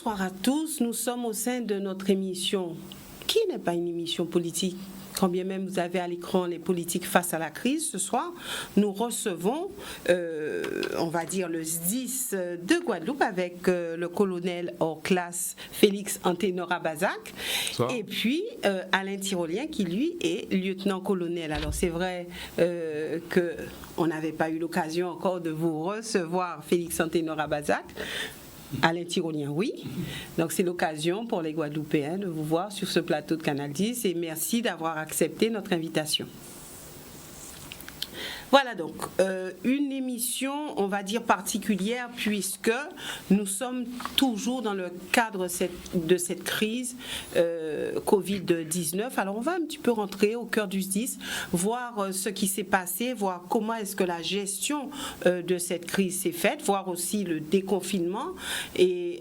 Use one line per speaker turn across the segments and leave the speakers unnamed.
Bonsoir à tous, nous sommes au sein de notre émission qui n'est pas une émission politique. Quand bien même vous avez à l'écran les politiques face à la crise, ce soir, nous recevons, on va dire, le SDIS de Guadeloupe avec le colonel hors classe Félix Anténora Bazac et puis Alain Tyrolien qui, lui, est lieutenant-colonel. Alors, c'est vrai qu'on n'avait pas eu l'occasion encore de vous recevoir, Félix Anténora Bazac. Alain Tyrolien, oui. Donc, c'est l'occasion pour les Guadeloupéens de vous voir sur ce plateau de Canal 10 et merci d'avoir accepté notre invitation. Voilà donc, une émission, on va dire, particulière puisque nous sommes toujours dans le cadre de cette crise Covid-19. Alors, on va un petit peu rentrer au cœur du SDIS, voir ce qui s'est passé, voir comment est-ce que la gestion de cette crise s'est faite, voir aussi le déconfinement et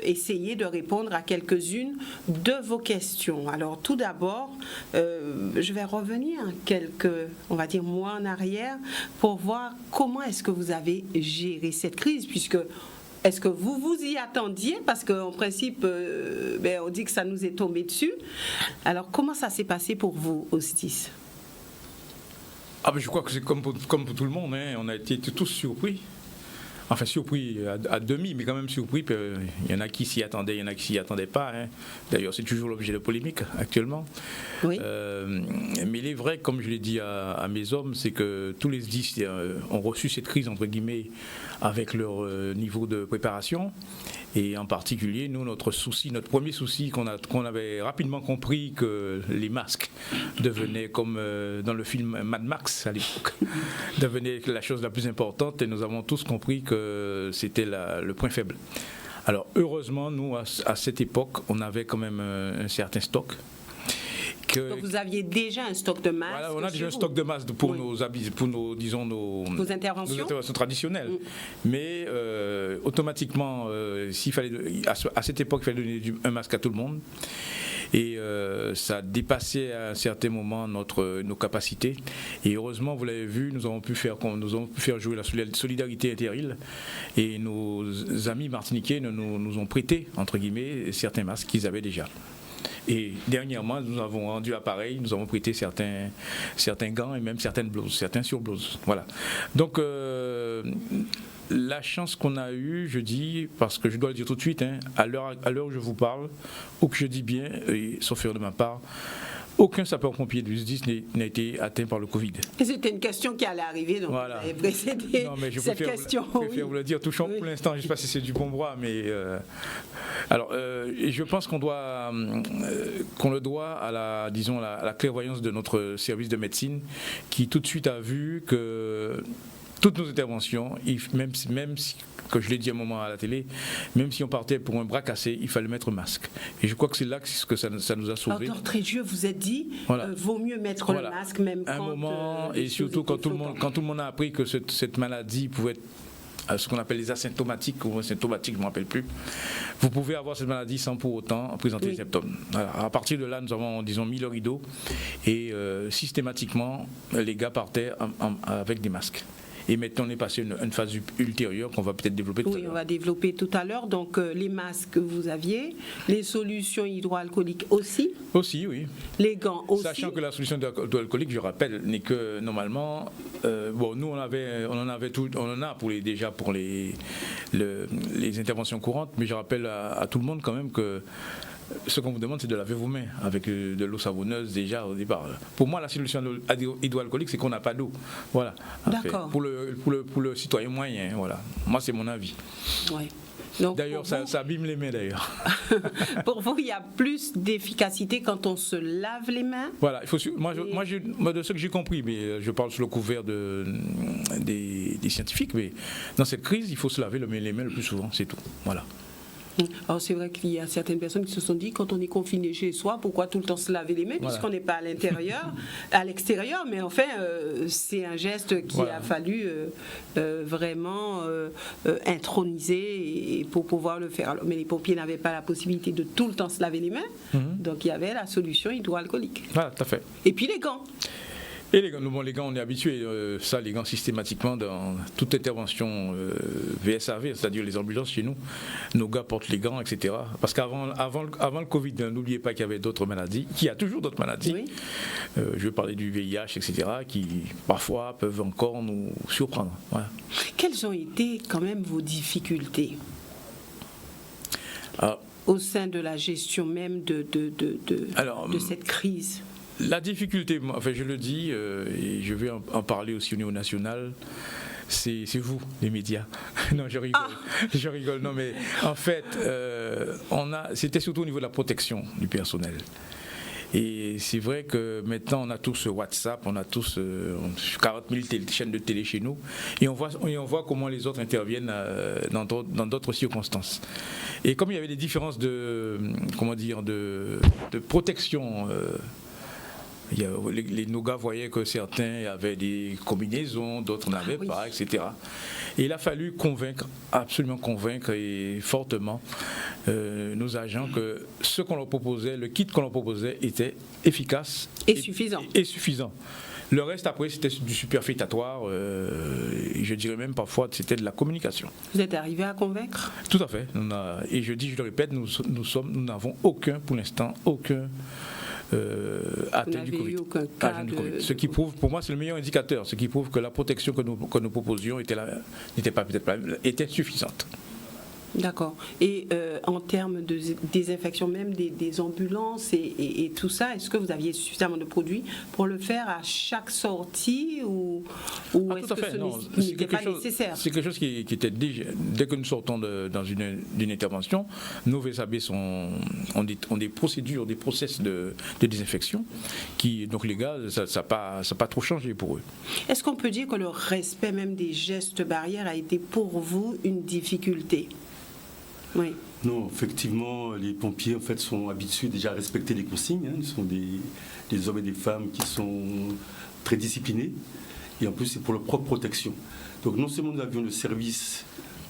essayer de répondre à quelques-unes de vos questions. Alors, tout d'abord, je vais revenir quelques, on va dire, mois en arrière pour voir comment est-ce que vous avez géré cette crise, puisque est-ce que vous vous y attendiez, parce qu'en principe, on dit que ça nous est tombé dessus. Alors, comment ça s'est passé pour vous au SDIS?
Je crois que c'est comme pour tout le monde, hein. On a été tous surpris. Enfin, surpris à demi, mais quand même surpris. Il y en a qui s'y attendaient, il y en a qui s'y attendaient pas. Hein. D'ailleurs, c'est toujours l'objet de polémique actuellement. Oui. Mais il est vrai, comme je l'ai dit à mes hommes, c'est que tous les SDIS ont reçu cette crise, entre guillemets, avec leur niveau de préparation. Et en particulier, nous, notre premier souci, qu'on avait rapidement compris que les masques devenaient, comme dans le film Mad Max à l'époque, devenaient la chose la plus importante, et nous avons tous compris que c'était le point faible. Alors heureusement, nous, à cette époque, on avait quand même un certain stock.
Donc vous aviez déjà un stock de masques.
Voilà, on a déjà un stock de masques pour nos
interventions
traditionnelles. Mais automatiquement, à cette époque, il fallait donner un masque à tout le monde. Et ça dépassait à un certain moment nos capacités. Et heureusement, vous l'avez vu, nous avons pu faire jouer la solidarité interile. Et nos amis martiniquais nous ont prêté, entre guillemets, certains masques qu'ils avaient déjà. Et dernièrement, nous avons rendu l'appareil, nous avons prêté certains gants et même certaines blouses, certains surblouses. Voilà. Donc, la chance qu'on a eue, je dis, parce que je dois le dire tout de suite, hein, à l'heure où je vous parle, ou que je dis bien, sauf erreur de ma part, aucun sapeur-pompier du SDIS n'a été atteint par le Covid.
Et c'était une question qui allait arriver, donc
voilà.
Vous avez précédé cette question.
Je préfère vous le dire, touchant pour l'instant, je ne sais pas si c'est du bon droit, mais... je pense qu'on le doit à la clairvoyance de notre service de médecine, qui tout de suite a vu que toutes nos interventions, même si, comme je l'ai dit à un moment à la télé, même si on partait pour un bras cassé, il fallait mettre masque. Et je crois que c'est là que ça nous a sauvés.
Alors, d'entrée de jeu, vous êtes dit, vaut mieux mettre le masque, même quand...
Un moment, et surtout quand tout le monde a appris que cette maladie pouvait être ce qu'on appelle les asymptomatiques ou asymptomatiques, je ne me rappelle plus. Vous pouvez avoir cette maladie sans pour autant présenter les symptômes. Voilà. À partir de là, nous avons, disons, mis le rideau et systématiquement, les gars partaient avec des masques. Et maintenant, on est passé à une phase ultérieure qu'on va peut-être développer tout à l'heure.
Oui, on va développer tout à l'heure. Donc, les masques que vous aviez, les solutions hydroalcooliques aussi.
Aussi, oui.
Les gants aussi.
Sachant que la solution hydroalcoolique, je rappelle, n'est que normalement, nous on en a pour les interventions courantes, mais je rappelle à tout le monde quand même que ce qu'on vous demande, c'est de laver vos mains avec de l'eau savonneuse déjà au départ. Pour moi, la solution hydroalcoolique, c'est qu'on n'a pas d'eau. Voilà.
D'accord.
Pour le citoyen moyen, voilà. Moi, c'est mon avis.
Oui.
D'ailleurs, ça abîme les mains d'ailleurs.
Pour vous, il y a plus d'efficacité quand on se lave les mains?
Voilà. Moi, de ce que j'ai compris, mais je parle sous le couvert des scientifiques, mais dans cette crise, il faut se laver les mains le plus souvent, c'est tout. Voilà.
Alors c'est vrai qu'il y a certaines personnes qui se sont dit, quand on est confiné chez soi, pourquoi tout le temps se laver les mains, puisqu'on n'est pas à l'intérieur, à l'extérieur, mais enfin c'est un geste qui a fallu vraiment introniser pour pouvoir le faire. Alors, mais les pompiers n'avaient pas la possibilité de tout le temps se laver les mains, donc il y avait la solution hydroalcoolique.
Voilà, tout à fait.
Et puis les gants.
Et les gants, on est habitués, ça, les gants, systématiquement, dans toute intervention VSAV, c'est-à-dire les ambulances chez nous, nos gars portent les gants, etc. Parce qu'avant le Covid, n'oubliez pas qu'il y avait d'autres maladies, qu'il y a toujours d'autres maladies. Oui. Je veux parler du VIH, etc., qui parfois peuvent encore nous surprendre. Voilà.
Quelles ont été quand même vos difficultés au sein de la gestion même de cette crise?
La difficulté, enfin je le dis, et je vais en parler aussi au niveau national, c'est vous, les médias. Non, je rigole. Je rigole. Non, mais en fait, c'était surtout au niveau de la protection du personnel. Et c'est vrai que maintenant on a tous WhatsApp, on a tous 40 000 chaînes de télé chez nous, et on voit comment les autres interviennent dans d'autres circonstances. Et comme il y avait des différences de protection. Nos gars voyaient que certains avaient des combinaisons, d'autres n'avaient pas, etc. Et il a fallu absolument convaincre et fortement nos agents que ce qu'on leur proposait, le kit qu'on leur proposait était efficace
et suffisant.
Le reste, après, c'était du superfétatoire. Je dirais même parfois c'était de la communication.
Vous êtes arrivé à convaincre?
Tout à fait. Et je le répète, nous n'avons pour l'instant aucun atteint du Covid. Ce qui prouve, pour moi, c'est le meilleur indicateur. Ce qui prouve que la protection que nous proposions était suffisante.
D'accord. Et en termes de désinfection même des ambulances et tout ça, est-ce que vous aviez suffisamment de produits pour le faire à chaque sortie ou est-ce que ce n'était pas nécessaire?
C'est quelque chose qui était déjà, dès que nous sortons d'une intervention, nos VSAB ont des procédures, des process de désinfection donc les gars, ça n'a pas trop changé pour eux.
Est-ce qu'on peut dire que le respect même des gestes barrières a été pour vous une difficulté? Oui.
Non, effectivement, les pompiers en fait sont habitués déjà à respecter les consignes. Ils sont des hommes et des femmes qui sont très disciplinés, et en plus c'est pour leur propre protection. Donc non seulement nous avions le service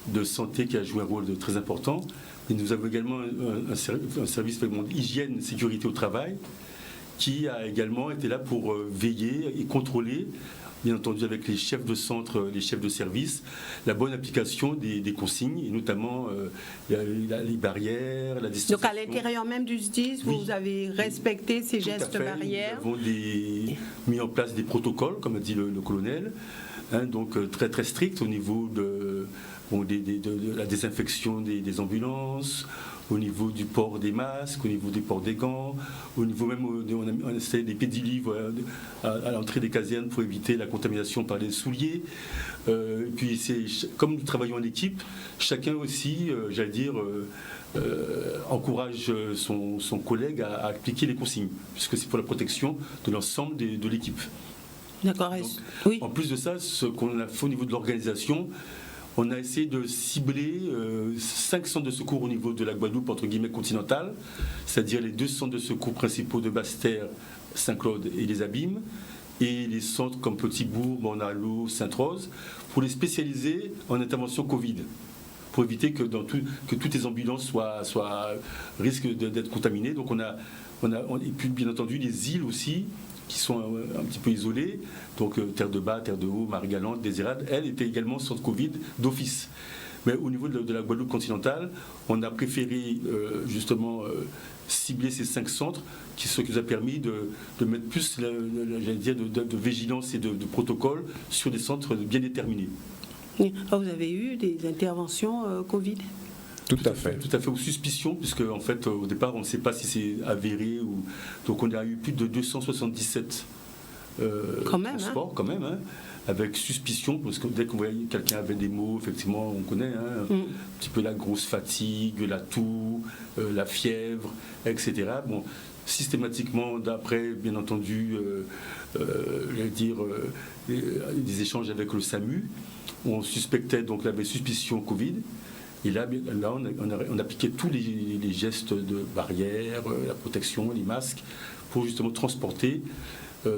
de santé qui a joué un rôle très important, mais nous avons également un service hygiène, sécurité au travail, qui a également été là pour veiller et contrôler, bien entendu avec les chefs de centre, les chefs de service, la bonne application des consignes, et notamment les barrières, la distanciation.
Donc à l'intérieur même du SDIS, vous avez respecté ces gestes barrières?
Nous avons mis en place des protocoles, comme a dit le colonel, donc très très stricts au niveau de la désinfection des ambulances, au niveau du port des masques, au niveau du port des gants, au niveau même, on a installé des pédilivres à l'entrée des casernes pour éviter la contamination par les souliers. Puis comme nous travaillons en équipe, chacun aussi, encourage son collègue à appliquer les consignes, puisque c'est pour la protection de l'ensemble de l'équipe.
D'accord.
Oui. En plus de ça, ce qu'on a fait au niveau de l'organisation, on a essayé de cibler 5 centres de secours au niveau de la Guadeloupe, entre guillemets, continentale, c'est-à-dire les 2 centres de secours principaux de Basse-Terre, Saint-Claude et les Abîmes, et les centres comme Petit-Bourg, Morne-à-l'Eau, Sainte-Rose, pour les spécialiser en intervention Covid, pour éviter que toutes les ambulances risquent d'être contaminées. Donc et puis bien entendu les îles aussi, qui sont un petit peu isolées, donc Terre de Bas, Terre de Haut, Marie-Galante, Désirade, elle était également centre Covid d'office. Mais au niveau de la Guadeloupe continentale, on a préféré justement cibler ces 5 centres, ce qui nous a permis de mettre plus de vigilance et de protocole sur des centres bien déterminés.
Vous avez eu des interventions Covid ?
Tout à fait,
aux suspicions, puisque en fait au départ on ne sait pas si c'est avéré ou. Donc on a eu plus de 277 transports quand même, avec suspicion, parce que dès qu'on voyait quelqu'un avait des maux, effectivement on connaît un petit peu la grosse fatigue, la toux, la fièvre, etc. Bon, systématiquement, d'après bien entendu des échanges avec le SAMU, on suspectait, donc il y avait suspicion Covid. Et là on appliquait tous les gestes de barrière, la protection, les masques, pour justement transporter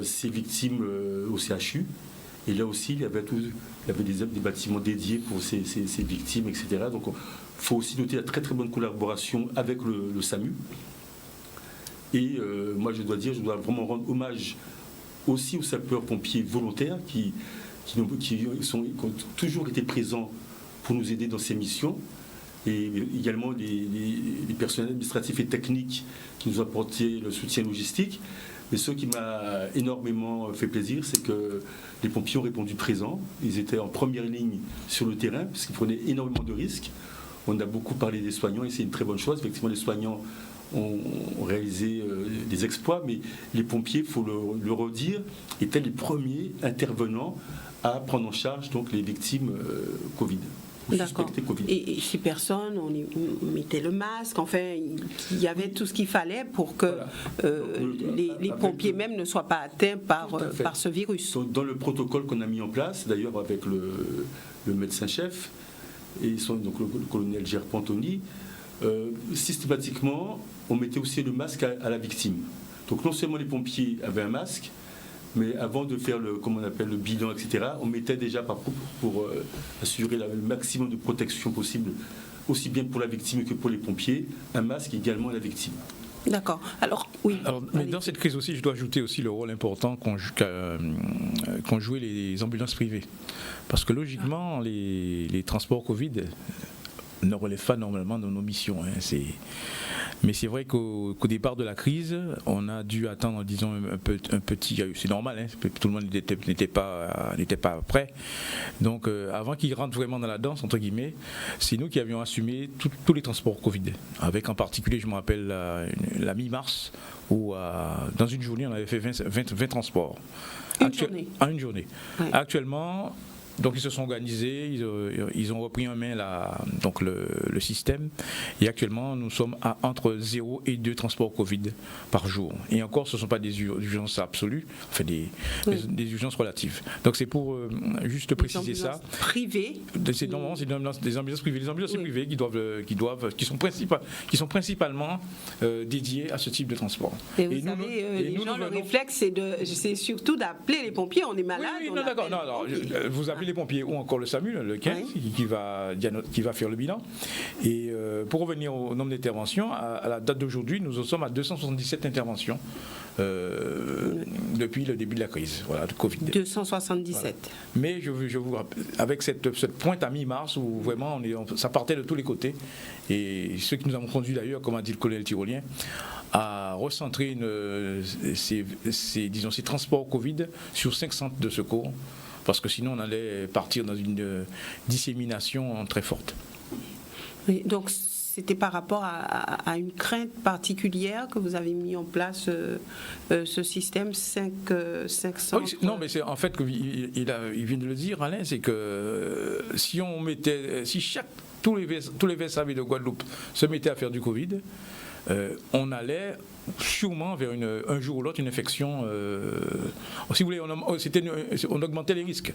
ces victimes au CHU. Et là aussi, il y avait des bâtiments dédiés pour ces victimes, etc. Donc il faut aussi noter la très très bonne collaboration avec le SAMU. Et moi je dois vraiment rendre hommage aussi aux sapeurs-pompiers volontaires qui ont toujours été présents pour nous aider dans ces missions, et également les personnels administratifs et techniques qui nous ont apporté le soutien logistique. Mais ce qui m'a énormément fait plaisir, c'est que les pompiers ont répondu présent. Ils étaient en première ligne sur le terrain, puisqu'ils prenaient énormément de risques. On a beaucoup parlé des soignants, et c'est une très bonne chose. Effectivement, les soignants ont réalisé des exploits, mais les pompiers, il faut le redire, étaient les premiers intervenants à prendre en charge donc, les victimes Covid.
D'accord. Et 6 personnes, on mettait le masque, enfin, il y avait tout ce qu'il fallait pour que les pompiers même ne soient pas atteints par ce virus.
Dans le protocole qu'on a mis en place, d'ailleurs avec le médecin-chef et donc le colonel Gerpantoni, systématiquement, on mettait aussi le masque à la victime. Donc non seulement les pompiers avaient un masque, mais avant de faire le bilan, etc., on mettait déjà pour assurer le maximum de protection possible, aussi bien pour la victime que pour les pompiers, un masque également à la victime.
D'accord. Alors, oui.
Mais dans cette crise aussi, je dois ajouter aussi le rôle important qu'ont joué les ambulances privées. Parce que logiquement, les transports Covid ne relèvent pas normalement de nos missions. Mais c'est vrai qu'au départ de la crise, on a dû attendre, disons, un petit. C'est normal, tout le monde n'était pas prêt. Donc, avant qu'ils rentrent vraiment dans la danse, entre guillemets, c'est nous qui avions assumé tous les transports Covid. Avec en particulier, je me rappelle, la mi-mars, où dans une journée, on avait fait 20 transports. En une journée. Ouais. Actuellement. Donc ils se sont organisés, ils ont repris en main donc le système, et actuellement nous sommes à entre 0 et 2 transports Covid par jour. Et encore, ce ne sont pas des urgences absolues, enfin des urgences relatives. Donc c'est pour juste préciser ça.
Privées.
C'est des ambulances privées. Les ambulances privées qui sont principalement dédiées à ce type de transport.
Et vous savez, les gens, le réflexe, c'est surtout d'appeler les pompiers. On est malade.
Oui, non, d'accord. Non, vous appelez les pompiers ou encore le SAMU, le 15, qui va faire le bilan. Et pour revenir au nombre d'interventions, à la date d'aujourd'hui, nous en sommes à 277 interventions depuis le début de la crise, de Covid.
277.
Voilà. Mais je vous rappelle, avec cette pointe à mi-mars où vraiment ça partait de tous les côtés, et ce qui nous a conduit d'ailleurs, comme a dit le colonel Tyrolien, à recentrer ces transports Covid sur 5 centres de secours, parce que sinon on allait partir dans une dissémination très forte.
Oui, donc c'était par rapport à une crainte particulière que vous avez mis en place ce système 5 centres.
Oui, non, mais c'est en fait, il vient de le dire, Alain, c'est que si tous les VSAV de Guadeloupe se mettaient à faire du Covid, on allait sûrement vers un jour ou l'autre une infection. Si vous voulez, on augmentait les risques.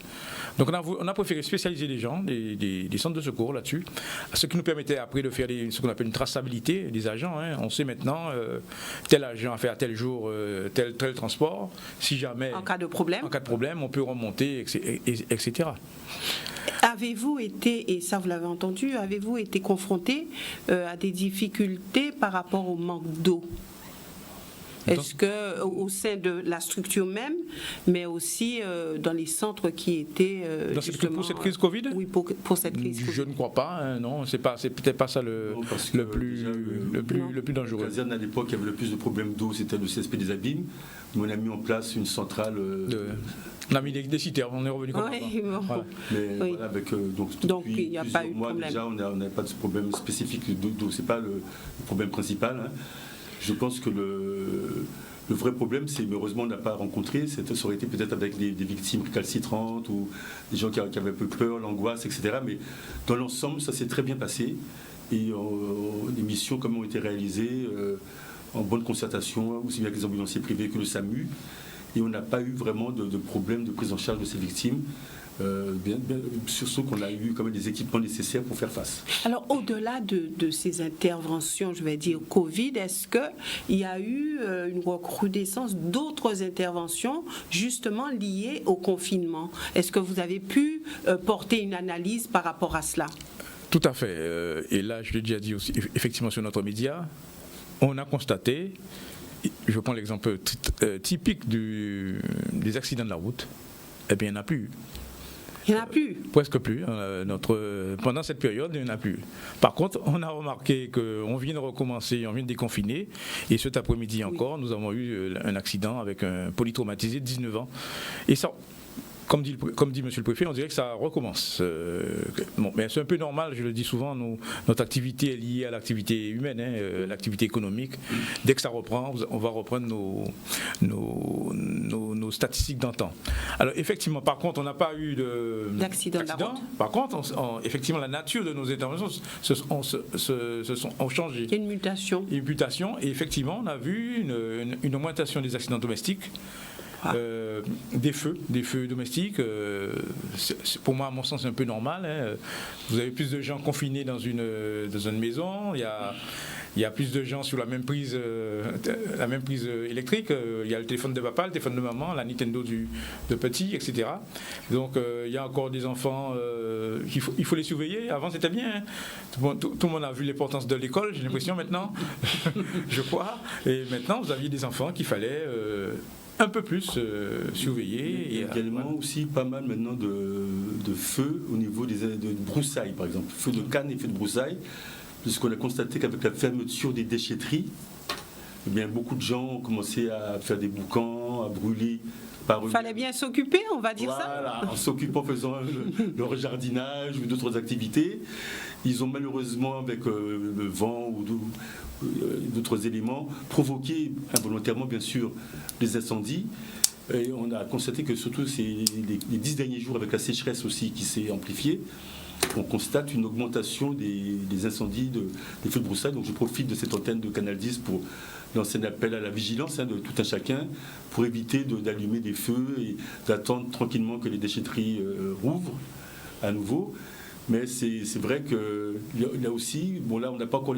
Donc on a préféré spécialiser les gens, des centres de secours là-dessus, ce qui nous permettait après de faire ce qu'on appelle une traçabilité des agents. On sait maintenant tel agent a fait à tel jour tel transport. Si jamais
en cas de problème,
on peut remonter, etc.
Avez-vous été, et ça vous l'avez entendu, avez-vous été confronté à des difficultés par rapport au manque d'eau ? Est-ce que au sein de la structure même, mais aussi dans les centres qui étaient
pour cette crise Covid ?
Oui, pour cette crise Covid.
Je ne crois pas, non, c'est peut-être pas ça le plus dangereux.
La caserne à l'époque, il y avait le plus de problèmes d'eau, c'était le CSP des Abîmes. On a mis en place une centrale.
On a mis des citernes, on est revenu comme
avant.
Voilà.
Mais voilà, donc il n'y a pas eu de problème. Déjà, on n'a pas de problème spécifique d'eau, c'est pas le problème principal. Je pense que le vrai problème, c'est heureusement on n'a pas rencontré, ça aurait été peut-être avec des victimes récalcitrantes ou des gens qui avaient un peu peur, l'angoisse, etc. Mais dans l'ensemble, ça s'est très bien passé. Et les missions comme ont été réalisées en bonne concertation, aussi bien avec les ambulanciers privés que le SAMU. Et on n'a pas eu vraiment de problème de prise en charge de ces victimes. Surtout qu'on a eu quand même des équipements nécessaires pour faire face.
Alors au-delà de ces interventions, je vais dire Covid, est-ce qu'il y a eu une recrudescence d'autres interventions justement liées au confinement ? Est-ce que vous avez pu porter une analyse par rapport à cela ?
Tout à fait. Et là, je l'ai déjà dit aussi, effectivement sur notre média, on a constaté Je prends l'exemple typique des accidents de la route. Eh bien, il n'y en a plus.
Il n'y en a plus.
Presque plus. Pendant cette période, il n'y en a plus. Par contre, on a remarqué qu'on vient de recommencer, on vient de déconfiner. Et cet après-midi encore, nous avons eu un accident avec un polytraumatisé de 19 ans. Et ça, comme dit monsieur le préfet, on dirait que ça recommence. Bon, mais c'est un peu normal, je le dis souvent, notre activité est liée à l'activité humaine, l'activité économique. Dès que ça reprend, on va reprendre nos statistiques d'antan. Alors effectivement, par contre, on n'a pas eu
d'accident de la route.
Par contre, effectivement, la nature de nos interventions ont changé.
Il y a une mutation.
Une mutation, et effectivement, on a vu une augmentation des accidents domestiques. Des feux domestiques, pour moi à mon sens c'est un peu normal. Vous avez plus de gens confinés dans une maison, il y a plus de gens sur la même prise électrique, il y a le téléphone de papa, le téléphone de maman, la Nintendo de petit, etc. Donc il y a encore des enfants, il faut les surveiller. Avant c'était bien, tout le monde a vu l'importance de l'école, j'ai l'impression maintenant, je crois, et maintenant vous aviez des enfants qu'il fallait un peu plus surveillé.
Il y a également aussi pas mal maintenant de feux au niveau de broussailles, par exemple. Feux de canne et feux de broussailles. Puisqu'on a constaté qu'avec la fermeture des déchetteries, eh bien, beaucoup de gens ont commencé à faire des boucans, à brûler.
Il fallait bien s'occuper, on va dire
ça. En s'occupant, faisant leur jardinage ou d'autres activités. Ils ont malheureusement, avec le vent ou d'autres éléments, provoqué involontairement, bien sûr, des incendies. Et on a constaté que surtout les 10 derniers jours, avec la sécheresse aussi qui s'est amplifiée, on constate une augmentation des incendies, des feux de broussailles. Donc je profite de cette antenne de Canal 10 pour lancer un appel à la vigilance de tout un chacun pour éviter d'allumer des feux et d'attendre tranquillement que les déchetteries rouvrent à nouveau. Mais c'est vrai qu'il y a aussi, bon là on n'a pas encore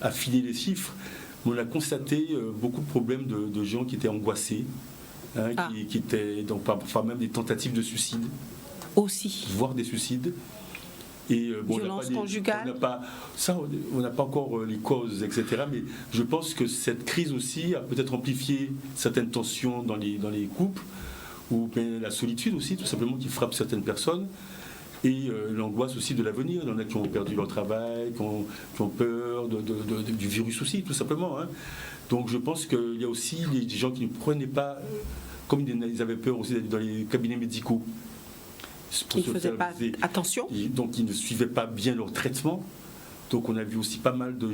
affiné les chiffres, mais on a constaté beaucoup de problèmes de gens qui étaient angoissés, qui étaient donc parfois même des tentatives de suicide.
Aussi.
Voire des suicides. Et,
violence conjugale.
On n'a pas encore les causes, etc. Mais je pense que cette crise aussi a peut-être amplifié certaines tensions dans les couples, ou bien la solitude aussi, tout simplement, qui frappe certaines personnes. Et l'angoisse aussi de l'avenir. Il y en a qui ont perdu leur travail, qui ont peur du virus aussi, tout simplement. Donc je pense qu'il y a aussi des gens qui ne prenaient pas, comme ils avaient peur aussi d'aller dans les cabinets médicaux.
Ils ne faisaient pas attention.
Donc ils ne suivaient pas bien leur traitement. Donc on a vu aussi pas mal de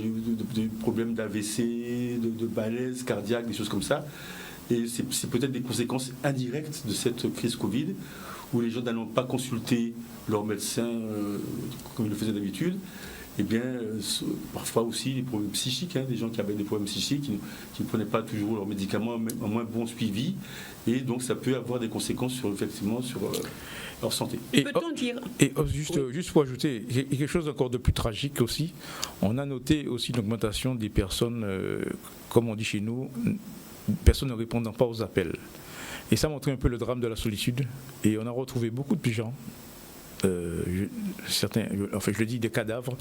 problèmes d'AVC, de malaise cardiaque, des choses comme ça. Et c'est peut-être des conséquences indirectes de cette crise Covid, où les gens n'allant pas consulter leur médecin comme ils le faisaient d'habitude, eh bien, parfois aussi des problèmes psychiques, des gens qui avaient des problèmes psychiques, qui ne prenaient pas toujours leurs médicaments, un moins bon suivi, et donc ça peut avoir des conséquences sur leur santé.
Peut-on dire
juste pour ajouter, il y a quelque chose encore de plus tragique aussi, on a noté aussi une augmentation des personnes, comme on dit chez nous, personnes ne répondant pas aux appels. Et ça montrait un peu le drame de la solitude, et on a retrouvé beaucoup de gens, je le dis, des cadavres,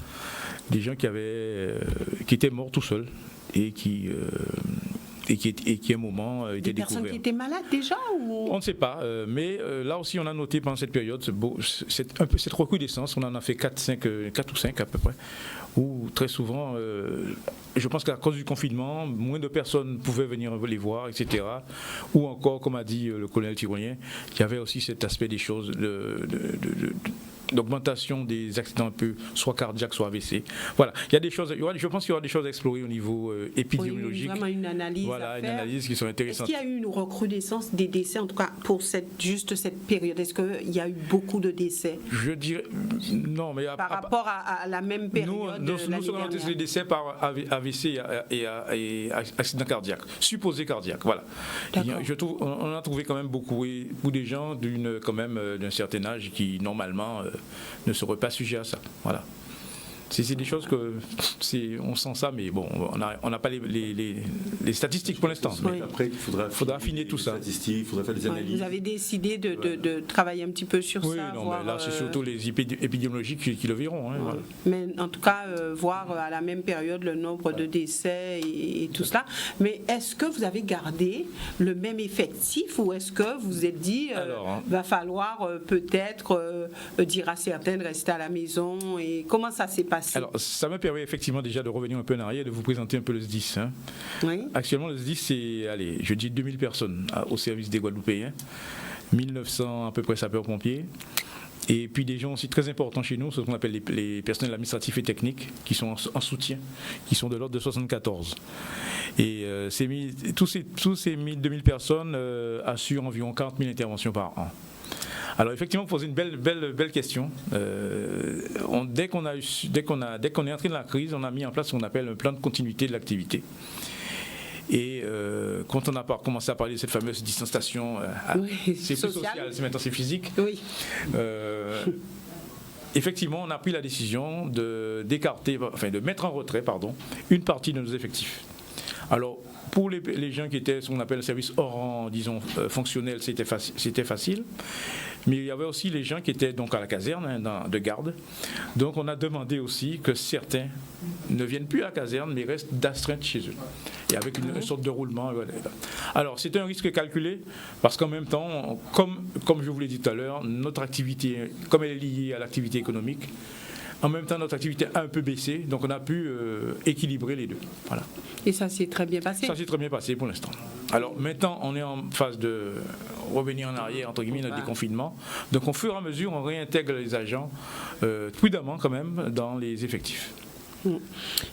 des gens qui étaient morts tout seuls et qui à un moment étaient découverts. Des
personnes qui étaient malades déjà ou...
On ne sait pas, mais là aussi on a noté pendant cette période cette recrudescence, on en a fait 4 ou 5 à peu près, où très souvent, je pense qu'à cause du confinement, moins de personnes pouvaient venir les voir, etc. Ou encore, comme a dit le colonel Tiroyen, il y avait aussi cet aspect des choses d'augmentation des accidents un peu, soit cardiaques, soit AVC. Voilà, il y a des choses, je pense qu'il y aura des choses à explorer au niveau épidémiologique.
Oui, vraiment une analyse à faire.
Une analyse qui sont intéressantes.
Est-ce qu'il y a eu une recrudescence des décès, en tout cas pour cette période? Est-ce qu'il y a eu beaucoup de décès?
Je dirais non, mais
par rapport à la même période. Nous
sommes notés les décès par AVC et accident cardiaque, supposé cardiaque. Voilà. On a trouvé quand même beaucoup des gens d'un certain âge qui normalement ne seraient pas sujets à ça. Voilà. C'est des choses que on sent ça, mais bon, on n'a pas les statistiques pour l'instant.
Oui.
Après, il
faudra affiner tout ça.
Statistiques, il faudra faire des analyses.
Vous avez décidé de travailler un petit peu sur
Oui,
ça.
non,
voir,
mais là, c'est surtout les épidémiologiques qui le verront. Hein, voilà.
Mais en tout cas, voir à la même période le nombre de décès et tout cela. Mais est-ce que vous avez gardé le même effectif ou est-ce que vous vous êtes dit va falloir peut-être dire à certains de rester à la maison et comment ça s'est passé?
Alors, ça me permet effectivement déjà de revenir un peu en arrière et de vous présenter un peu le SDIS. Hein.
Oui.
Actuellement, le SDIS, c'est, allez, je dis 2000 personnes au service des Guadeloupéens, 1900 à peu près sapeurs-pompiers. Et puis des gens aussi très importants chez nous, ce qu'on appelle les personnels administratifs et techniques, qui sont en soutien, qui sont de l'ordre de 74. Et tous ces 2000 personnes assurent environ 40 000 interventions par an. Alors effectivement, vous posez une belle question. Dès qu'on est entré dans la crise, on a mis en place ce qu'on appelle un plan de continuité de l'activité. Et quand on a commencé à parler de cette fameuse distanciation, c'est plus social, maintenant c'est physique.
Oui.
Effectivement, on a pris la décision de mettre en retrait, une partie de nos effectifs. Alors, pour les gens qui étaient ce qu'on appelle le service hors rang, disons, fonctionnel, c'était facile. Mais il y avait aussi les gens qui étaient donc à la caserne de garde. Donc on a demandé aussi que certains ne viennent plus à la caserne, mais restent d'astreinte chez eux. Et avec une sorte de roulement. Alors c'est un risque calculé, parce qu'en même temps, comme je vous l'ai dit tout à l'heure, notre activité, comme elle est liée à l'activité économique, en même temps, notre activité a un peu baissé, donc on a pu équilibrer les deux. Voilà.
Et ça s'est très bien passé? Ça
s'est très bien passé pour l'instant. Alors maintenant, on est en phase de revenir en arrière, entre guillemets, notre déconfinement. Donc au fur et à mesure, on réintègre les agents prudemment quand même dans les effectifs.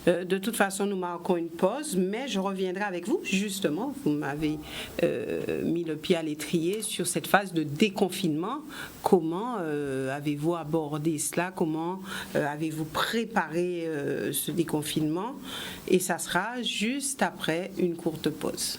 De toute façon, nous marquons une pause, mais je reviendrai avec vous. Justement, vous m'avez mis le pied à l'étrier sur cette phase de déconfinement. Comment avez-vous abordé cela? Comment avez-vous préparé ce déconfinement? Et ça sera juste après une courte pause.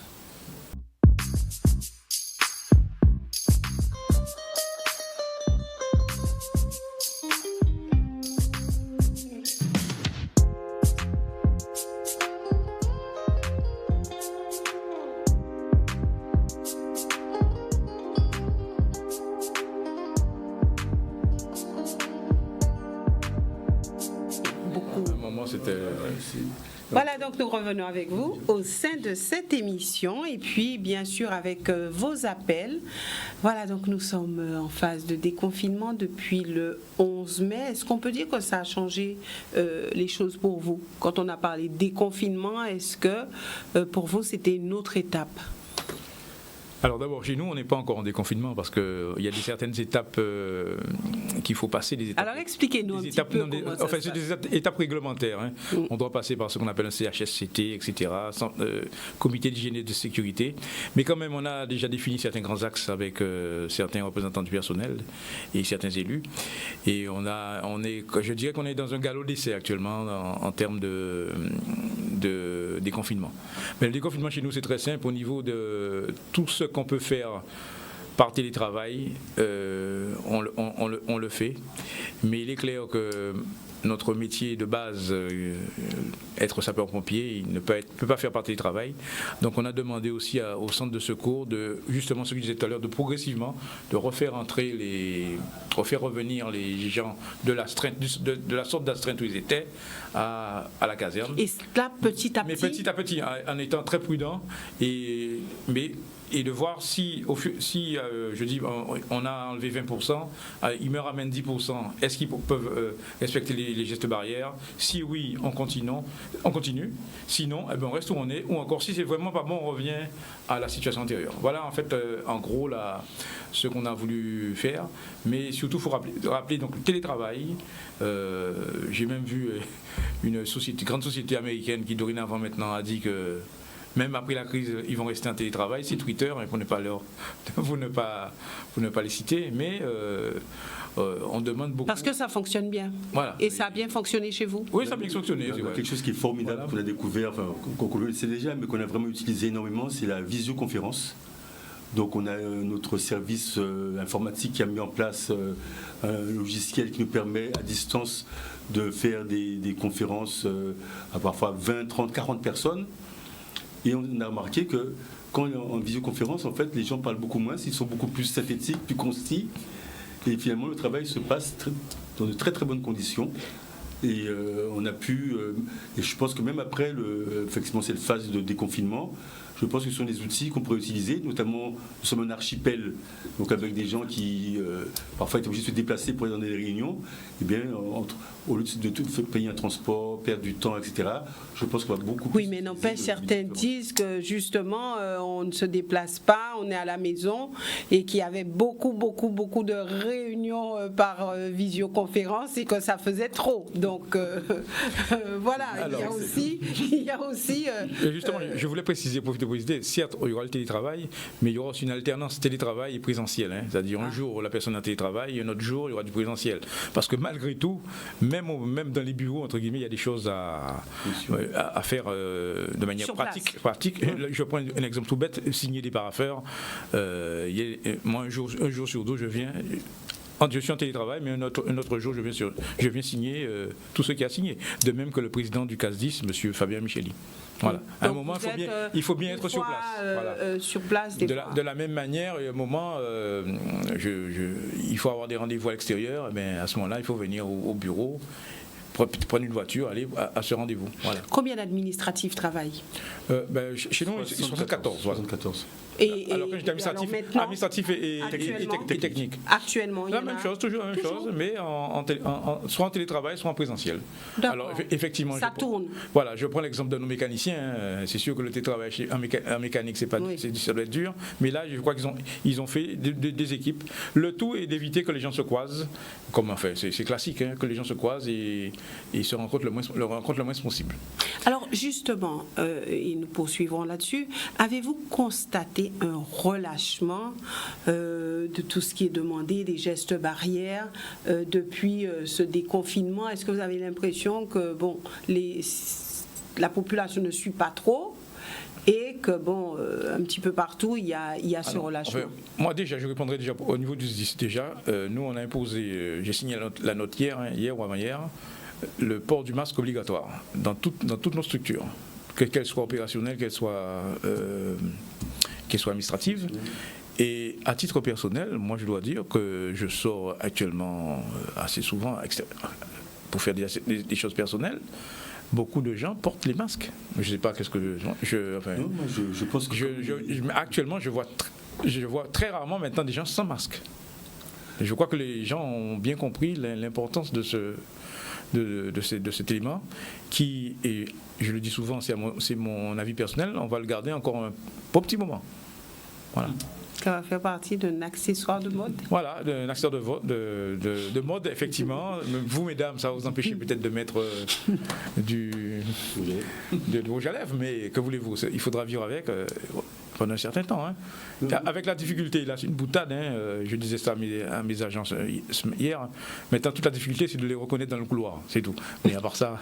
Voilà, donc nous revenons avec vous au sein de cette émission et puis bien sûr avec vos appels. Voilà, donc nous sommes en phase de déconfinement depuis le 11 mai. Est-ce qu'on peut dire que ça a changé les choses pour vous? Quand on a parlé de déconfinement, est-ce que pour vous c'était une autre étape?
Alors d'abord, chez nous, on n'est pas encore en déconfinement parce qu'il y a certaines étapes qu'il faut passer. Des étapes,
alors expliquez-nous un petit peu comment ça se passe.
C'est des étapes réglementaires. Hein. On doit passer par ce qu'on appelle un CHSCT, etc., comité d'hygiène et de sécurité. Mais quand même, on a déjà défini certains grands axes avec certains représentants du personnel et certains élus. Et je dirais qu'on est dans un galop d'essai actuellement en termes de déconfinement. Mais le déconfinement chez nous, c'est très simple au niveau de tout ce qu'on peut faire par télétravail, on le fait. Mais il est clair que notre métier de base, être sapeur-pompier, il ne peut pas faire par télétravail. Donc on a demandé aussi au centre de secours justement ce que je disais tout à l'heure, de progressivement de refaire revenir les gens de la sorte d'astreinte où ils étaient à la caserne.
Et cela petit à petit.
Mais petit à petit, en étant très prudent et de voir si je dis, on a enlevé 20%, il me ramène 10%, est-ce qu'ils peuvent respecter les gestes barrières? Si oui, on continue. Sinon, on reste où on est, ou encore si c'est vraiment pas bon, on revient à la situation antérieure. Voilà en fait, en gros, ce qu'on a voulu faire. Mais surtout, il faut rappeler donc, le télétravail. J'ai même vu une grande société américaine qui dorénavant maintenant a dit que même après la crise, ils vont rester en télétravail. C'est Twitter, hein, pour ne pas les citer, mais on demande beaucoup.
Parce que ça fonctionne bien.
Voilà.
Et ça a bien fonctionné chez vous?
Oui, ça a bien fonctionné.
Il y a quelque chose qui est formidable, qu'on a découvert, qu'on connaissait déjà, mais qu'on a vraiment utilisé énormément, c'est la visioconférence. Donc on a notre service informatique qui a mis en place un logiciel qui nous permet à distance de faire des conférences à parfois 20, 30, 40 personnes. Et on a remarqué que quand en visioconférence, en fait, les gens parlent beaucoup moins, ils sont beaucoup plus synthétiques, plus concis. Et finalement, le travail se passe dans de très très bonnes conditions. Et on a pu, et je pense que même après effectivement cette phase de déconfinement, je pense que ce sont des outils qu'on pourrait utiliser, notamment nous sommes un archipel, donc avec des gens qui parfois étaient obligés de se déplacer pour aller dans des réunions, et bien au lieu de tout payer un transport, perdre du temps, etc., je pense qu'on va beaucoup plus...
Oui, mais n'empêche, certains disent que justement on ne se déplace pas, on est à la maison, et qu'il y avait beaucoup de réunions par visioconférence et que ça faisait trop. Donc voilà. Alors, il y a aussi
justement, je voulais préciser, profiter pour préciser, certes, il y aura le télétravail, mais il y aura aussi une alternance télétravail et présentiel. Hein. C'est-à-dire un jour, la personne en télétravail, et un autre jour, il y aura du présentiel. Parce que malgré tout, même dans les bureaux, entre guillemets, il y a des choses à faire de manière pratique. Je prends un exemple tout bête, signer des parapheurs. Moi, un jour sur deux, je viens... Je suis en télétravail, mais un autre jour, je viens signer tout ce qui a signé. De même que le président du CASDIS, M. Fabien Micheli. Voilà. À un moment, il faut bien être sur place. Voilà.
Sur place
de la même manière, à un moment, il faut avoir des rendez-vous à l'extérieur. Mais à ce moment-là, il faut venir au bureau, prendre une voiture, aller à ce rendez-vous. Voilà.
Combien d'administratifs travaillent
chez nous, ils sont 74. Alors que j'étais administratif et technique.
Actuellement, il y
la même chose, toujours la même chose, mais soit en télétravail, soit en présentiel. Alors effectivement,
ça tourne.
Voilà, je prends l'exemple de nos mécaniciens. C'est sûr que le télétravail en mécanique, ça doit être dur, mais là, je crois qu'ils ont fait des équipes. Le tout est d'éviter que les gens se croisent, comme enfin, c'est classique, hein, que les gens se croisent et se rencontrent le moins possible.
Alors justement, et nous poursuivrons là-dessus, avez-vous constaté un relâchement de tout ce qui est demandé, des gestes barrières depuis ce déconfinement? Est-ce que vous avez l'impression que la population ne suit pas trop et que un petit peu partout il y a ce relâchement?
Moi déjà, je répondrai déjà au niveau du SDIS. Nous on a imposé, j'ai signé la note hier ou avant-hier, le port du masque obligatoire dans toutes nos structures, qu'elles soient opérationnelles, qu'elles soient administratives. Et à titre personnel, moi je dois dire que je sors actuellement assez souvent pour faire des choses personnelles. Beaucoup de gens portent les masques. Je ne sais pas qu'est-ce que
je pense que
actuellement je vois très rarement maintenant des gens sans masque. Et je crois que les gens ont bien compris l'importance de cet élément qui, et je le dis souvent, c'est mon avis personnel, on va le garder encore un beau petit moment. Voilà.
Ça va faire partie d'un accessoire de mode.
Voilà, un accessoire de mode, effectivement. Vous, mesdames, ça va vous empêcher peut-être de mettre du rouge à lèvres, mais que voulez-vous, il faudra vivre avec pendant un certain temps. Hein. Avec la difficulté, là c'est une boutade, hein, je disais ça à mes agences hier, maintenant toute la difficulté c'est de les reconnaître dans le couloir, c'est tout. Mais à part ça...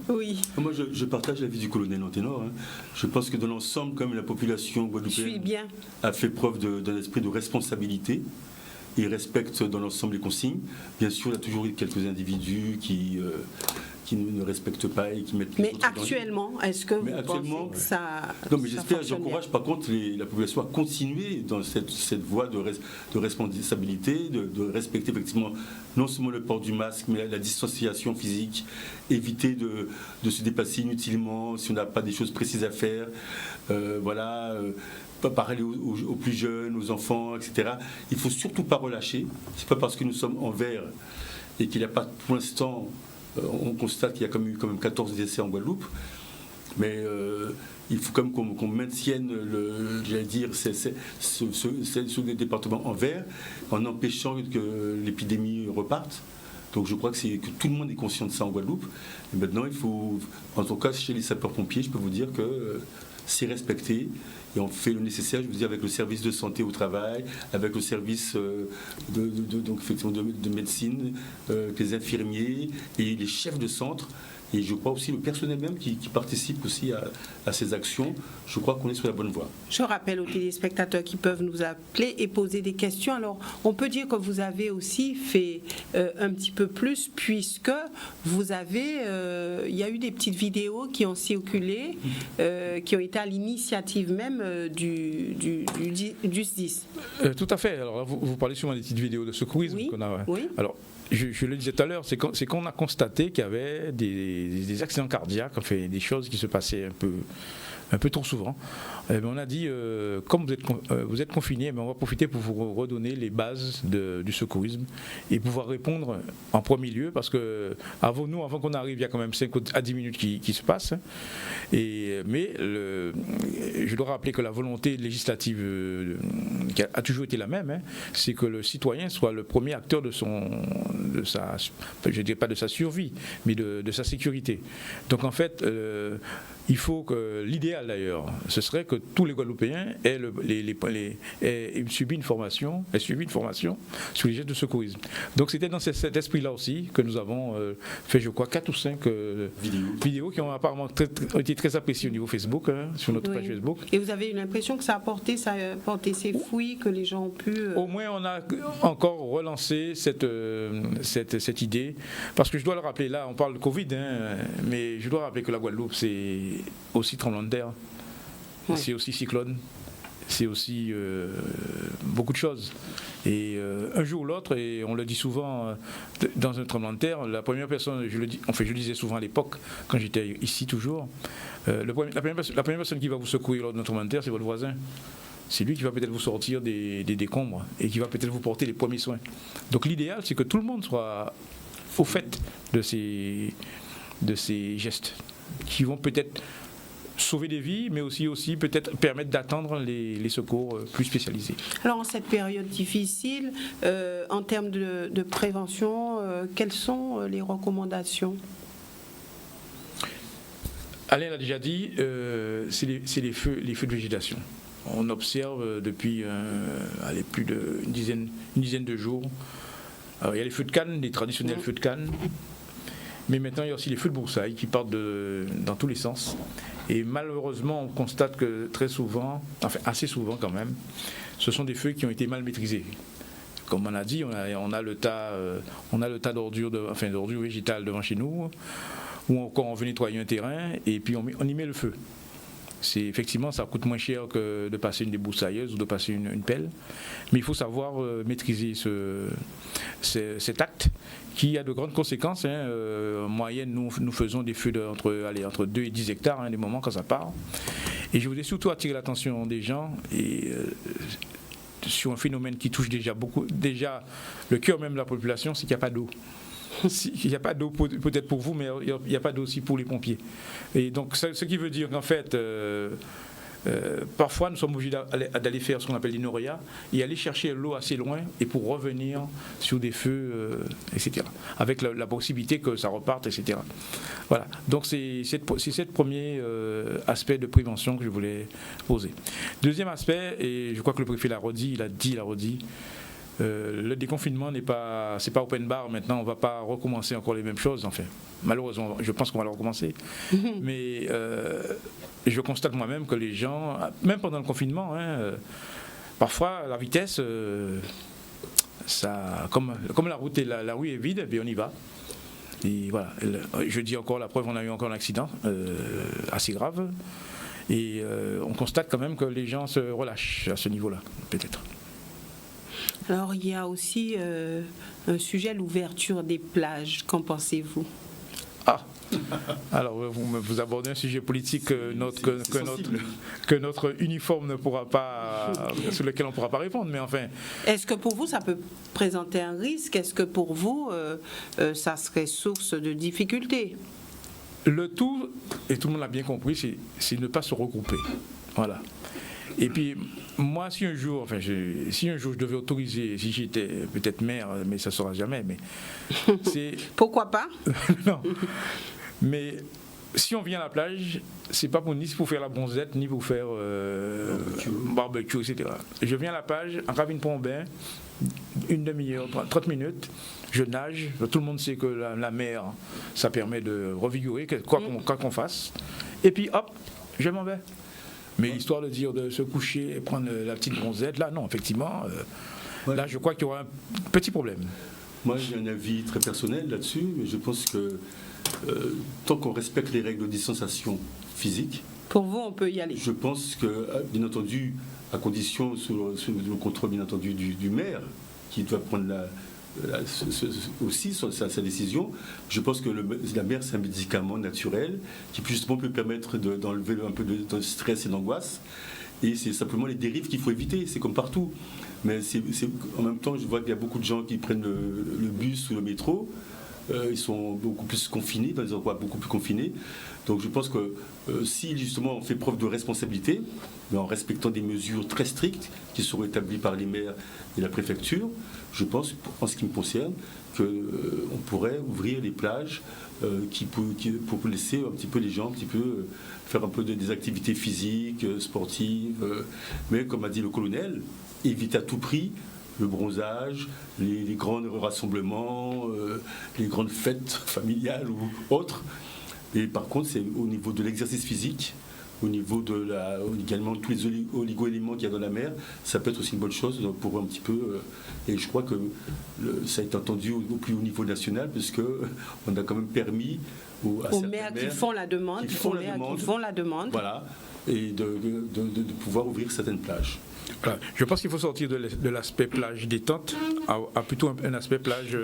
Oui.
Moi je partage l'avis du colonel Anténor. Hein. Je pense que dans l'ensemble, comme la population guadeloupéenne a fait preuve d'un esprit de responsabilité, et respecte dans l'ensemble les consignes. Bien sûr, il y a toujours quelques individus qui ne respectent pas et qui mettent les autres
actuellement, est-ce que vous pensez que ça...
Non, mais j'espère, j'encourage par contre la population à continuer dans cette voie de responsabilité, de respecter effectivement non seulement le port du masque, mais la distanciation physique, éviter de se dépasser inutilement si on n'a pas des choses précises à faire. Pas parler aux plus jeunes, aux enfants, etc. Il ne faut surtout pas relâcher. Ce n'est pas parce que nous sommes en vert et qu'il n'y a pas, pour l'instant, on constate qu'il y a quand même 14 décès en Guadeloupe, mais il faut quand même qu'on maintienne ce département en vert en empêchant que l'épidémie reparte. Donc je crois que tout le monde est conscient de ça en Guadeloupe. Et maintenant, il faut, en tout cas chez les sapeurs-pompiers, je peux vous dire que c'est respecté et on fait le nécessaire, je vous dis, avec le service de santé au travail, avec le service donc effectivement de médecine, les infirmiers et les chefs de centre Et je crois aussi le personnel même qui participe aussi à ces actions. Je crois qu'on est sur la bonne voie.
Je rappelle aux téléspectateurs qui peuvent nous appeler et poser des questions. Alors, on peut dire que vous avez aussi fait un petit peu plus, puisque vous avez, il y a eu des petites vidéos qui ont circulé, qui ont été à l'initiative même du SDIS.
Tout à fait. Alors, vous parlez souvent des petites vidéos de secourisme qu'on a.
Oui.
Alors, je le disais tout à l'heure, c'est qu'on a constaté qu'il y avait des accidents cardiaques, enfin, des choses qui se passaient un peu trop souvent. On a dit, comme vous êtes confinés, on va profiter pour vous redonner les bases du secourisme et pouvoir répondre en premier lieu, parce que avant qu'on arrive, il y a quand même 5 à 10 minutes qui se passent. Mais je dois rappeler que la volonté législative qui a toujours été la même, c'est que le citoyen soit le premier acteur je ne dirais pas de sa survie, mais de sa sécurité. Donc en fait, il faut que, l'idéal d'ailleurs, ce serait que tous les Guadeloupéens aient suivi une formation sur les gestes de secourisme. Donc c'était dans cet esprit-là aussi que nous avons fait, je crois, 4 ou 5 vidéos qui ont apparemment été très appréciées au niveau Facebook, sur notre page Facebook.
Et vous avez eu l'impression que ça a porté ses fruits, que les gens ont pu...
Au moins, on a encore relancé cette idée, parce que je dois le rappeler, là, on parle de Covid, mais je dois rappeler que la Guadeloupe, c'est aussi tremblement de terre, c'est aussi cyclone, c'est aussi beaucoup de choses. Et un jour ou l'autre, et on le dit souvent dans un tremblement de terre, la première personne, je le disais souvent à l'époque, quand j'étais ici toujours, la première personne qui va vous secourir lors d'un tremblement de terre, c'est votre voisin. C'est lui qui va peut-être vous sortir des décombres et qui va peut-être vous porter les premiers soins. Donc l'idéal, c'est que tout le monde soit au fait de ces gestes qui vont peut-être sauver des vies, mais aussi peut-être permettre d'attendre les secours plus spécialisés.
Alors en cette période difficile, en termes de prévention, quelles sont les recommandations ?
Alain l'a déjà dit, c'est les feux de végétation. On observe depuis plus d'une dizaine de jours. Alors, il y a les feux de canne, les traditionnels feux de canne, mais maintenant il y a aussi les feux de broussailles qui partent dans tous les sens. Et malheureusement, on constate que très souvent, enfin assez souvent quand même, ce sont des feux qui ont été mal maîtrisés. Comme on a dit, on a le tas d'ordures végétales devant chez nous, ou encore on veut nettoyer un terrain et puis on y met le feu. Effectivement, ça coûte moins cher que de passer une débroussailleuse ou de passer une pelle, mais il faut savoir maîtriser cet acte qui a de grandes conséquences. En moyenne, nous faisons des feux entre 2 et 10 hectares, des moments quand ça part. Et je voudrais surtout attirer l'attention des gens sur un phénomène qui touche déjà le cœur même de la population, c'est qu'il n'y a pas d'eau. Il n'y a pas d'eau peut-être pour vous, mais il n'y a pas d'eau aussi pour les pompiers. Et donc, ce qui veut dire qu'en fait, parfois nous sommes obligés d'aller faire ce qu'on appelle l'INORIA et aller chercher l'eau assez loin et pour revenir sur des feux, etc. Avec la possibilité que ça reparte, etc. Voilà. Donc c'est ce premier aspect de prévention que je voulais poser. Deuxième aspect, et je crois que le préfet l'a redit, le déconfinement c'est pas open bar maintenant, on va pas recommencer encore les mêmes choses, enfin. Malheureusement, je pense qu'on va le recommencer. Mais je constate moi-même que les gens, même pendant le confinement, parfois la vitesse, comme la rue est vide, on y va. Et voilà. Je dis encore la preuve, on a eu encore un accident assez grave. Et on constate quand même que les gens se relâchent à ce niveau-là, peut-être.
Alors, il y a aussi un sujet, l'ouverture des plages. Qu'en pensez-vous ?
Alors, vous abordez un sujet politique que notre uniforme ne pourra pas, sur lequel on ne pourra pas répondre, mais enfin...
Est-ce que pour vous, ça peut présenter un risque ? Est-ce que pour vous, ça serait source de difficultés ?
Le tout, et tout le monde l'a bien compris, c'est ne pas se regrouper. Voilà. Et puis, moi, si un jour je devais autoriser, si j'étais peut-être maire, mais ça ne sera jamais, mais c'est...
Pourquoi pas ?
Non. Mais si on vient à la plage, c'est pas ni pour faire la bronzette, ni pour faire barbecue, etc. Je viens à la plage, en cabine pour un bain, une demi-heure, 30 minutes, je nage. Tout le monde sait que la mer, ça permet de revigorer, quoi qu'on fasse. Et puis hop, je m'en vais. Mais l'histoire de dire de se coucher et prendre la petite bronzette, là non, effectivement, là je crois qu'il y aura un petit problème.
Moi j'ai un avis très personnel là-dessus, mais je pense que tant qu'on respecte les règles de distanciation physique,
pour vous, on peut y aller.
Je pense que, bien entendu, à condition, sous le contrôle bien entendu du maire, qui doit prendre aussi sa décision, je pense que la mer c'est un médicament naturel qui justement peut permettre d'enlever un peu de stress et d'angoisse. Et c'est simplement les dérives qu'il faut éviter, c'est comme partout. Mais en même temps, je vois qu'il y a beaucoup de gens qui prennent le bus ou le métro. Ils sont beaucoup plus confinés, dans des endroits beaucoup plus confinés. Donc je pense que si justement on fait preuve de responsabilité, mais en respectant des mesures très strictes qui seront établies par les maires et la préfecture, je pense, en ce qui me concerne, qu'on pourrait ouvrir les plages pour laisser un petit peu les gens faire un peu des activités physiques, sportives. Mais comme a dit le colonel, éviter à tout prix le bronzage, les grands rassemblements, les grandes fêtes familiales ou autres. Et par contre, c'est au niveau de l'exercice physique, au niveau également tous les oligo-éléments qu'il y a dans la mer, ça peut être aussi une bonne chose pour un petit peu. Et je crois que ça a été entendu au plus haut niveau national, puisque on a quand même permis
aux maires qui font la demande,
voilà,
et de pouvoir ouvrir certaines plages.
Voilà. Je pense qu'il faut sortir de l'aspect plage détente à plutôt un aspect plage,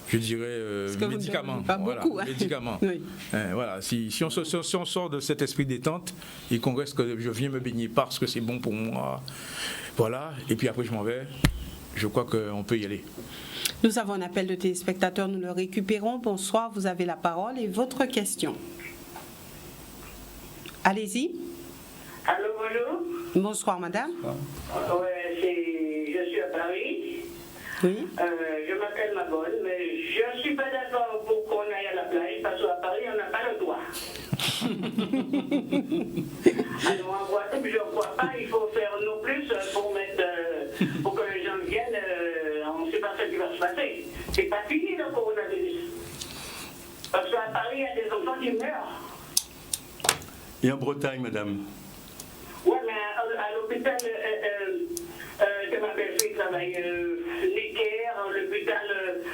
je dirais, médicament.
Pas beaucoup, hein.
Médicament.
Oui.
Voilà. Si on sort de cet esprit détente et qu'on reste que je viens me baigner parce que c'est bon pour moi, voilà, et puis après je m'en vais, je crois qu'on peut y aller.
Nous avons un appel de téléspectateurs, nous le récupérons. Bonsoir, vous avez la parole et votre question. Allez-y.
Allô, bonjour.
Bonsoir, madame.
Je suis à Paris.
Oui.
Je m'appelle Mabonne, mais je ne suis pas d'accord pour qu'on aille à la plage, parce qu'à Paris, on n'a pas le droit. Alors, en Guadeloupe, je ne crois pas, il faut faire non plus pour que les gens viennent. On ne sait pas ce qui va se passer. C'est pas fini le coronavirus. Parce qu'à Paris, il y a des enfants qui meurent.
Et en Bretagne, madame?
Oui, mais à l'hôpital de ma belle-fille travaille, Necker, l'hôpital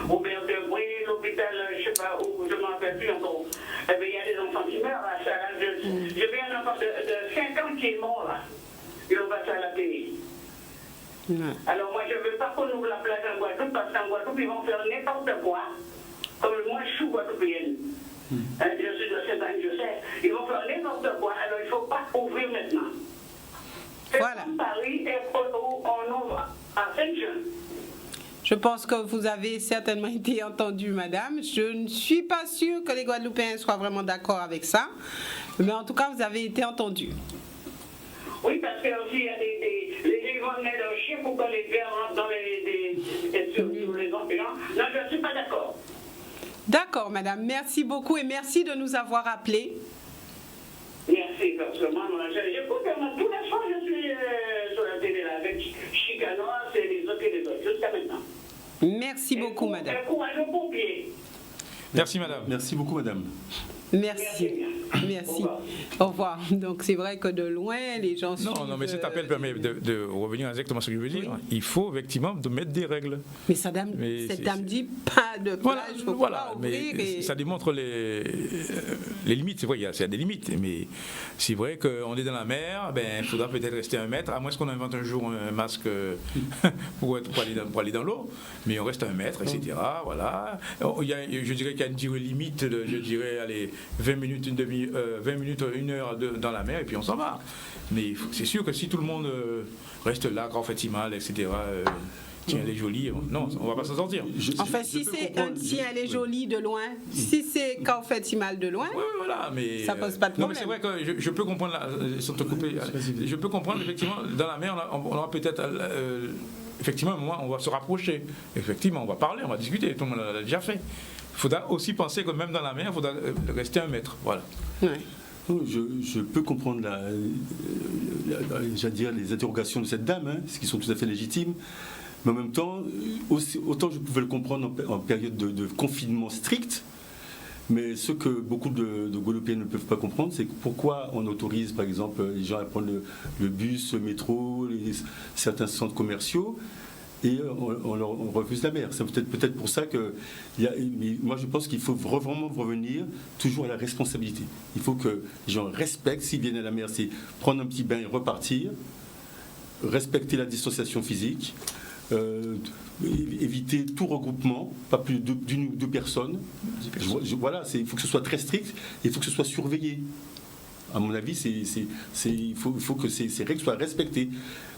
Robert Debré, l'hôpital, je ne sais pas où, je ne m'en rappelle plus encore. Il y a des enfants qui meurent à ça. J'ai vu un enfant de 5 ans qui est mort là. Ils ont passé à la télé. Alors moi, je ne veux pas qu'on ouvre la plage en Guadeloupe, parce qu'en Guadeloupe, ils vont faire n'importe quoi. Comme moi, je suis guadeloupéenne. Je suis de Saint-Anne, je sais. Ils vont faire n'importe quoi, alors il ne faut pas ouvrir maintenant.
Voilà.
Paris, on ouvre à Saint-Jean.
Je pense que vous avez certainement été entendue, madame. Je ne suis pas sûre que les Guadeloupéens soient vraiment d'accord avec ça. Mais en tout cas, vous avez été entendue.
Oui, parce que aussi, il y a les gens vont mettre leur chien pour que les gars rentrent dans sur les enfants. Non, je ne suis pas d'accord.
D'accord, madame. Merci beaucoup et merci de nous avoir appelés.
Merci, parce que moi, j'écoute tous les soirs, je suis sur la télé là, avec Chicanois, c'est les autres et les autres, jusqu'à maintenant.
Merci beaucoup, madame.
Courage aux pompiers.
Merci, madame.
Merci beaucoup, madame.
Merci. Merci. Au revoir. Donc c'est vrai que de loin, les gens
Non, mais cet appel permet de revenir exactement à ce que je veux dire. Oui. Il faut effectivement de mettre des règles.
Mais cette dame dit pas de plage,
voilà, mais ça démontre les limites. C'est vrai, il y a des limites, mais c'est vrai qu'on est dans la mer, il faudra peut-être rester 1 mètre, à moins qu'on invente un jour un masque pour aller dans l'eau, mais on reste 1 mètre, etc. Voilà. Je dirais qu'il y a une durée limite, je dirais, allez, 20 minutes, 1 heure dans la mer, et puis on s'en va. Mais c'est sûr que si tout le monde reste là, quand on fait si mal, etc., tiens, elle est jolie, non, on va pas s'en sortir.
Enfin, si c'est un tiens, elle est jolie de loin, si c'est quand on fait si mal de loin,
voilà, mais
ça pose pas de problème.
Non, mais c'est vrai que je peux comprendre, sans te couper, je peux comprendre, effectivement, dans la mer, on aura peut-être, effectivement, à un moment, on va se rapprocher. Effectivement, on va parler, on va discuter, tout le monde l'a déjà fait. Il faudra aussi penser que même dans la mer, il faudra rester 1 mètre. Voilà.
Ouais.
Je peux comprendre j'allais dire les interrogations de cette dame, qui sont tout à fait légitimes. Mais en même temps, autant je pouvais le comprendre en période de confinement strict, mais ce que beaucoup de Guadeloupéens ne peuvent pas comprendre, c'est pourquoi on autorise, par exemple, les gens à prendre le bus, le métro, certains centres commerciaux, et on refuse la mer. C'est peut-être pour ça que... mais moi, je pense qu'il faut vraiment revenir toujours à la responsabilité. Il faut que les gens respectent, s'ils viennent à la mer, c'est prendre un petit bain et repartir, respecter la distanciation physique, éviter tout regroupement, pas plus d'une ou deux personnes. Voilà, il faut que ce soit très strict, et il faut que ce soit surveillé. À mon avis, il faut que ces règles soient respectées.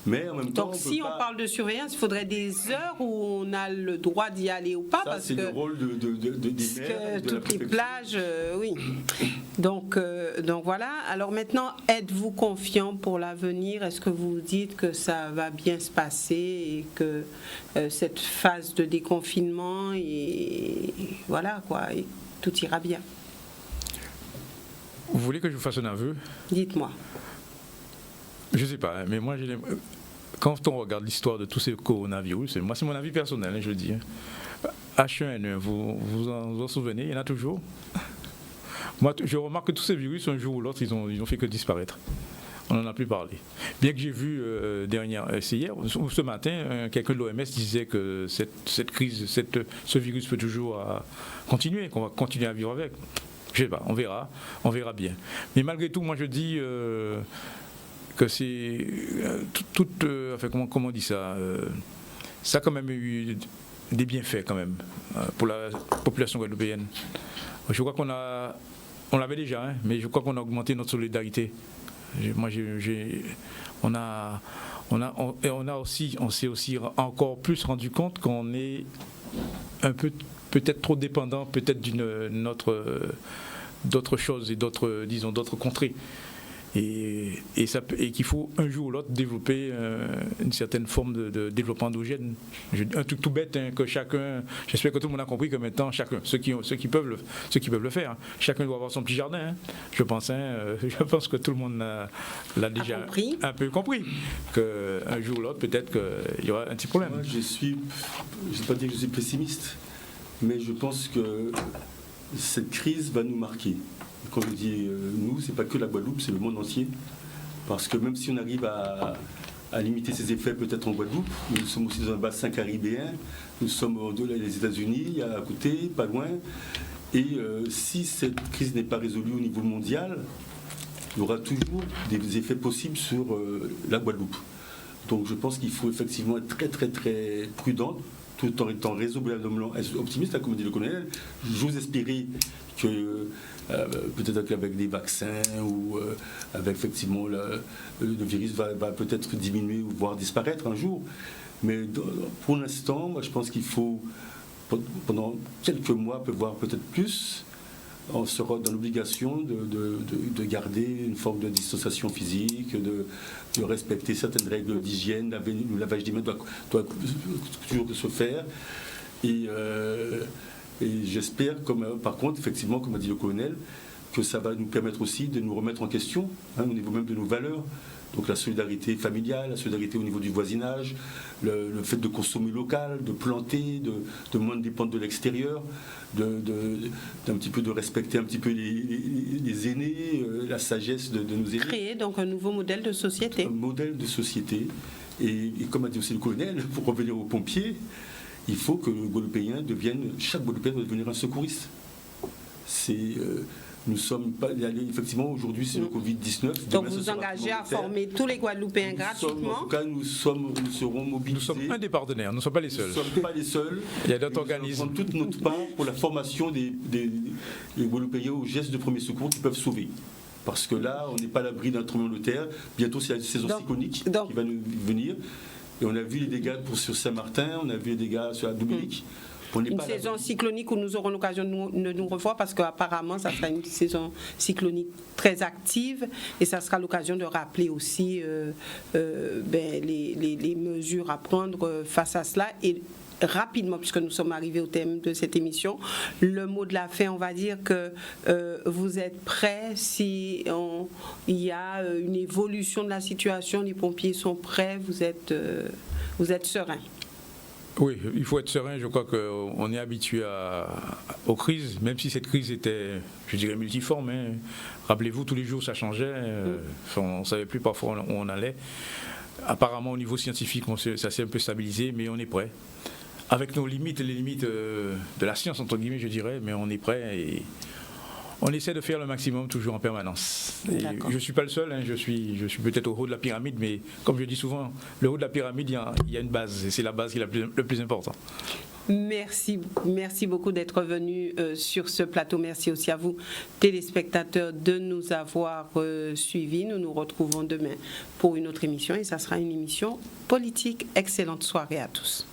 Mais en même temps,
donc si on parle de surveillance, il faudrait des heures où on a le droit d'y aller ou pas,
ça,
parce
c'est
que
le rôle des maires, de
toutes les plages, oui. Donc voilà. Alors maintenant, êtes-vous confiant pour l'avenir? Est-ce que vous dites que ça va bien se passer et que cette phase de déconfinement et voilà quoi, et tout ira bien?
Vous voulez que je vous fasse un aveu?
Dites-moi.
Je ne sais pas, mais moi, quand on regarde l'histoire de tous ces coronavirus, moi c'est mon avis personnel, je le dis. H1N1, vous en souvenez, il y en a toujours. Moi, je remarque que tous ces virus, un jour ou l'autre, ils ont fait que disparaître. On n'en a plus parlé. Bien que j'ai vu c'est hier ou ce matin, quelqu'un de l'OMS disait que cette crise, ce virus peut toujours continuer, qu'on va continuer à vivre avec. Je sais pas, on verra bien. Mais malgré tout, moi je dis que c'est comment on dit ça, ça a quand même eu des bienfaits quand même pour la population guadeloupéenne. Je crois on l'avait déjà, hein, mais je crois qu'on a augmenté notre solidarité. On s'est aussi encore plus rendu compte qu'on est un peu peut-être trop dépendant peut-être d'autres choses et d'autres contrées. Et qu'il faut un jour ou l'autre développer une certaine forme de développement endogène. Un truc tout bête, hein, que chacun, j'espère que tout le monde a compris que maintenant, ceux qui peuvent le faire, hein, chacun doit avoir son petit jardin. Hein, je pense que tout le monde l'a déjà un peu compris, qu'un jour ou l'autre, peut-être qu'il y aura un petit problème.
Moi, je ne vais pas dire que je suis pessimiste, mais je pense que cette crise va nous marquer. Quand je dis nous, c'est pas que la Guadeloupe, c'est le monde entier. Parce que même si on arrive à limiter ses effets peut-être en Guadeloupe, nous sommes aussi dans un bassin caribéen, nous sommes les États-Unis, à côté, pas loin. Et si cette crise n'est pas résolue au niveau mondial, il y aura toujours des effets possibles sur la Guadeloupe. Donc je pense qu'il faut effectivement être très très très prudent, tout en étant raisonnablement optimiste, comme dit le colonel. J'ose espérer que peut-être avec des vaccins ou avec effectivement le virus va peut-être diminuer ou voire disparaître un jour. Mais pour l'instant, moi je pense qu'il faut, pendant quelques mois, voire peut-être plus, on sera dans l'obligation de garder une forme de distanciation physique, de respecter certaines règles d'hygiène. Le lavage des mains doit toujours se faire. Et j'espère, par contre, effectivement, comme a dit le colonel, que ça va nous permettre aussi de nous remettre en question, au niveau même de nos valeurs. Donc la solidarité familiale, la solidarité au niveau du voisinage, le fait de consommer local, de planter, de moins dépendre de l'extérieur, d'un petit peu de respecter un petit peu les aînés, la sagesse de nos aînés.
Créer donc un nouveau modèle de société.
Un modèle de société. Et comme a dit aussi le colonel, pour revenir aux pompiers, il faut que chaque Guadeloupéen doit devenir un secouriste. Nous sommes pas effectivement aujourd'hui c'est le Covid-19.
Donc vous engagez à former tous les Guadeloupéens gratuitement.
En tout cas, nous serons mobilisés.
Nous sommes un des partenaires, nous ne sommes pas les seuls.
Nous ne sommes pas les seuls.
Il y a d'autres organismes.
Nous prendre toute notre part pour la formation des Guadeloupéens aux gestes de premier secours qui peuvent sauver. Parce que là, on n'est pas à l'abri d'un tremblement de terre. Bientôt, c'est la saison cyclonique qui va nous venir. Et on a vu les dégâts sur Saint-Martin, on a vu les dégâts sur la Dominique.
Une saison cyclonique où nous aurons l'occasion de nous revoir parce qu'apparemment, ça sera une saison cyclonique très active et ça sera l'occasion de rappeler aussi les mesures à prendre face à cela. Et rapidement, puisque nous sommes arrivés au thème de cette émission, le mot de la fin, on va dire que vous êtes prêts si il y a une évolution de la situation, les pompiers sont prêts, vous êtes sereins.
Oui, il faut être serein. Je crois qu'on est habitué aux crises, même si cette crise était, je dirais, multiforme. Hein. Rappelez-vous, tous les jours, ça changeait. On ne savait plus parfois où on allait. Apparemment, au niveau scientifique, ça s'est un peu stabilisé, mais on est prêt. Avec nos limites, les limites de la science, entre guillemets, je dirais, mais on est prêt et on essaie de faire le maximum toujours en permanence. Je ne suis pas le seul, hein, je suis peut-être au haut de la pyramide, mais comme je dis souvent, le haut de la pyramide, il y a une base, et c'est la base qui est le plus important.
Merci beaucoup d'être venu sur ce plateau. Merci aussi à vous, téléspectateurs, de nous avoir suivis. Nous nous retrouvons demain pour une autre émission, et ça sera une émission politique. Excellente soirée à tous.